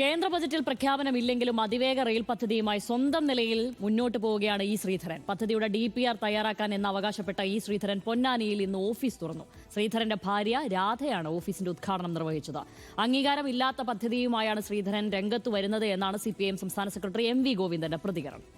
കേന്ദ്ര ബജറ്റിൽ പ്രഖ്യാപനമില്ലെങ്കിലും അതിവേഗ റെയിൽ പദ്ധതിയുമായി സ്വന്തം നിലയിൽ മുന്നോട്ട് പോവുകയാണ് ഇ ശ്രീധരൻ. പദ്ധതിയുടെ DPR തയ്യാറാക്കാൻ എന്ന് അവകാശപ്പെട്ട ഇ ശ്രീധരൻ പൊന്നാനിയിൽ ഇന്ന് ഓഫീസ് തുറന്നു. ശ്രീധരന്റെ ഭാര്യ രാധയാണ് ഓഫീസിന്റെ ഉദ്ഘാടനം നിർവഹിച്ചത്. അംഗീകാരമില്ലാത്ത പദ്ധതിയുമായാണ് ശ്രീധരൻ രംഗത്ത് വരുന്നത് എന്നാണ് CPIM സംസ്ഥാന സെക്രട്ടറി MV ഗോവിന്ദന്റെ പ്രതികരണം.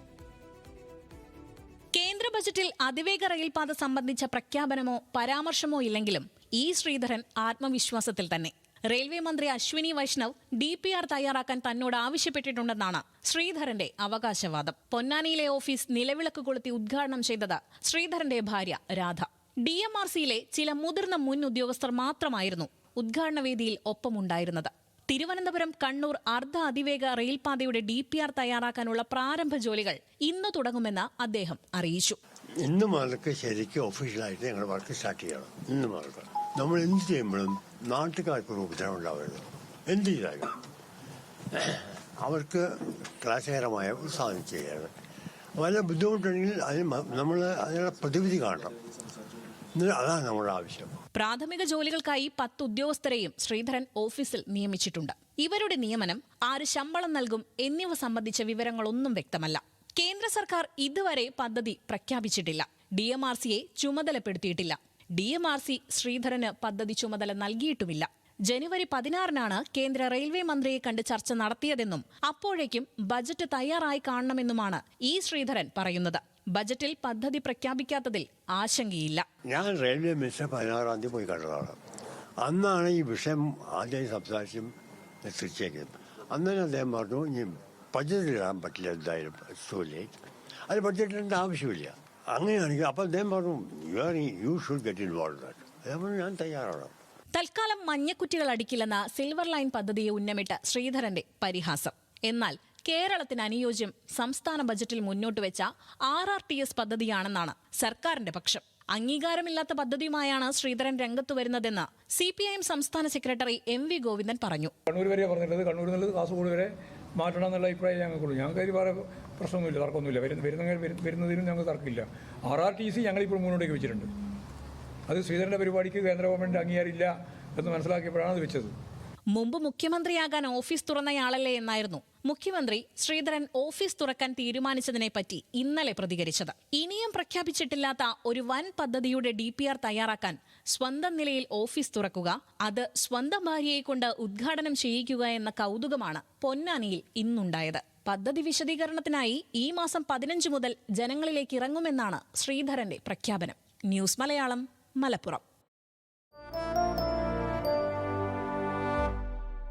കേന്ദ്ര ബജറ്റിൽ അതിവേഗ റെയിൽപാത സംബന്ധിച്ച പ്രഖ്യാപനമോ പരാമർശമോ ഇല്ലെങ്കിലും ഇ ശ്രീധരൻ ആത്മവിശ്വാസത്തിൽ തന്നെ. റെയിൽവേ മന്ത്രി അശ്വിനി വൈഷ്ണവ് DPR തയ്യാറാക്കാൻ തന്നോട് ആവശ്യപ്പെട്ടിട്ടുണ്ടെന്നാണ് ശ്രീധരന്റെ അവകാശവാദം. പൊന്നാനിയിലെ ഓഫീസ് നിലവിളക്ക് കൊളുത്തി ഉദ്ഘാടനം ചെയ്തത് ശ്രീധരന്റെ ഭാര്യ രാധ. DMRCയിലെ ചില മുതിർന്ന മുൻ ഉദ്യോഗസ്ഥർ മാത്രമായിരുന്നു ഉദ്ഘാടന വേദിയിൽ ഒപ്പമുണ്ടായിരുന്നത്. തിരുവനന്തപുരം കണ്ണൂർ അർദ്ധ അതിവേഗ റെയിൽപാതയുടെ DPR തയ്യാറാക്കാനുള്ള പ്രാരംഭ ജോലികൾ ഇന്ന് തുടങ്ങുമെന്ന് അദ്ദേഹം അറിയിച്ചു. ഇന്ന് മുതൽക്ക് ശരിക്കും ഒഫീഷ്യലായിട്ട് ഞങ്ങൾ വർക്ക് സ്റ്റാർട്ട് ചെയ്യണം. ഇന്ന് മുതൽക്ക് നമ്മൾ എന്ത് ചെയ്യുമ്പോഴും നാട്ടുകാർക്ക് ഒരു ഉപദ്രവം ഉണ്ടാവരുത്. എന്ത് ചെയ്താലും അവർക്ക് ക്ലാശകരമായ ഒരു സാധനം ചെയ്യാണ്. വല്ല ബുദ്ധിമുട്ടുണ്ടെങ്കിൽ നമ്മൾ അതിനുള്ള പ്രതിവിധി കാണണം. അതാണ് നമ്മുടെ ആവശ്യം. പ്രാഥമിക ജോലികൾക്കായി 10 ഉദ്യോഗസ്ഥരെയും ശ്രീധരൻ ഓഫീസിൽ നിയമിച്ചിട്ടുണ്ട്. ഇവരുടെ നിയമനം, ആര് ശമ്പളം നൽകും എന്നിവ സംബന്ധിച്ച വിവരങ്ങളൊന്നും വ്യക്തമല്ല. കേന്ദ്ര സർക്കാർ ഇതുവരെ പദ്ധതി പ്രഖ്യാപിച്ചിട്ടില്ല. DMRCയെ ചുമതലപ്പെടുത്തിയിട്ടില്ല. DMRC ശ്രീധരന് പദ്ധതി ചുമതല നൽകിയിട്ടുമില്ല. ജനുവരി 16-നാണ് കേന്ദ്ര റെയിൽവേ മന്ത്രിയെ കണ്ട് ചർച്ച നടത്തിയതെന്നും അപ്പോഴേക്കും ബജറ്റ് തയ്യാറായി കാണണമെന്നുമാണ് ഇ ശ്രീധരൻ പറയുന്നത്. ബജറ്റിൽ പദ്ധതി പ്രഖ്യാപിക്കാത്തതിൽ ആശങ്കയില്ല. ഞാൻ റെയിൽവേ മിനിസ്റ്റർ 16-ാം തീയതി പോയി കണ്ടതാണ്. അന്നാണ് ഈ വിഷയം ആദ്യമായി സംസാരിച്ചും തീർച്ചയായും. അന്ന് അദ്ദേഹം പറഞ്ഞു, ഇനി ബജറ്റിലിടാൻ പറ്റില്ല, എന്തായാലും അത് ബഡ്ജറ്റിൻ്റെ ആവശ്യമില്ല. അങ്ങനെയാണെങ്കിൽ അപ്പോൾ അദ്ദേഹം പറഞ്ഞു, യു ഷുഡ് ഗെറ്റ് ഇൻവോൾവ്. അതേപോലെ ഞാൻ തയ്യാറാണ്. തൽക്കാലം മഞ്ഞക്കുറ്റികൾ അടിക്കില്ലെന്ന സിൽവർ ലൈൻ പദ്ധതിയെ ഉന്നമിട്ട് ശ്രീധരന്റെ പരിഹാസം. എന്നാൽ കേരളത്തിന് അനുയോജ്യം സംസ്ഥാന ബജറ്റിൽ മുന്നോട്ട് വെച്ച RRTS പദ്ധതിയാണെന്നാണ് സർക്കാരിന്റെ പക്ഷം. അംഗീകാരമില്ലാത്ത പദ്ധതിയുമായാണ് ശ്രീധരൻ രംഗത്തു വരുന്നതെന്ന് CPIM സംസ്ഥാന സെക്രട്ടറി MV ഗോവിന്ദൻ പറഞ്ഞു. കണ്ണൂർ വരെ പറഞ്ഞിട്ടുള്ളത്, കണ്ണൂരിൽ നിന്നുള്ളത് കാസർഗോഡ് വരെ മാറ്റണം എന്നുള്ള അഭിപ്രായം ഞങ്ങൾക്കുള്ളൂ. ഞങ്ങൾക്ക് വേറെ പ്രശ്നമൊന്നുമില്ല, തർക്കമൊന്നുമില്ല. വരുന്നതിനും ഞങ്ങൾക്ക് തർക്കമില്ല. RRTC ഞങ്ങളിപ്പോൾ മുന്നോട്ടേക്ക് വെച്ചിട്ടുണ്ട്. അത് ശ്രീധരന്റെ പരിപാടിക്ക് കേന്ദ്ര ഗവൺമെന്റ് അംഗീകാരമില്ല എന്ന് മനസ്സിലാക്കിയപ്പോഴാണ് അത് വെച്ചത്. മുമ്പ് മുഖ്യമന്ത്രിയാകാൻ ഓഫീസ് തുറന്നയാളല്ലേ എന്നായിരുന്നു മുഖ്യമന്ത്രി ശ്രീധരൻ ഓഫീസ് തുറക്കാൻ തീരുമാനിച്ചതിനെപ്പറ്റി ഇന്നലെ പ്രതികരിച്ചത്. ഇനിയും പ്രഖ്യാപിച്ചിട്ടില്ലാത്ത ഒരു വൻ പദ്ധതിയുടെ DPR തയ്യാറാക്കാൻ സ്വന്തം നിലയിൽ ഓഫീസ് തുറക്കുക, അത് സ്വന്തം ഭാര്യയെ കൊണ്ട് ഉദ്ഘാടനം ചെയ്യിക്കുക എന്ന കൗതുകമാണ് പൊന്നാനിയിൽ ഇന്നുണ്ടായത്. പദ്ധതി വിശദീകരണത്തിനായി ഈ മാസം 15 മുതൽ ജനങ്ങളിലേക്ക് ഇറങ്ങുമെന്നാണ് ശ്രീധരന്റെ പ്രഖ്യാപനം. ന്യൂസ് മലയാളം, മലപ്പുറം.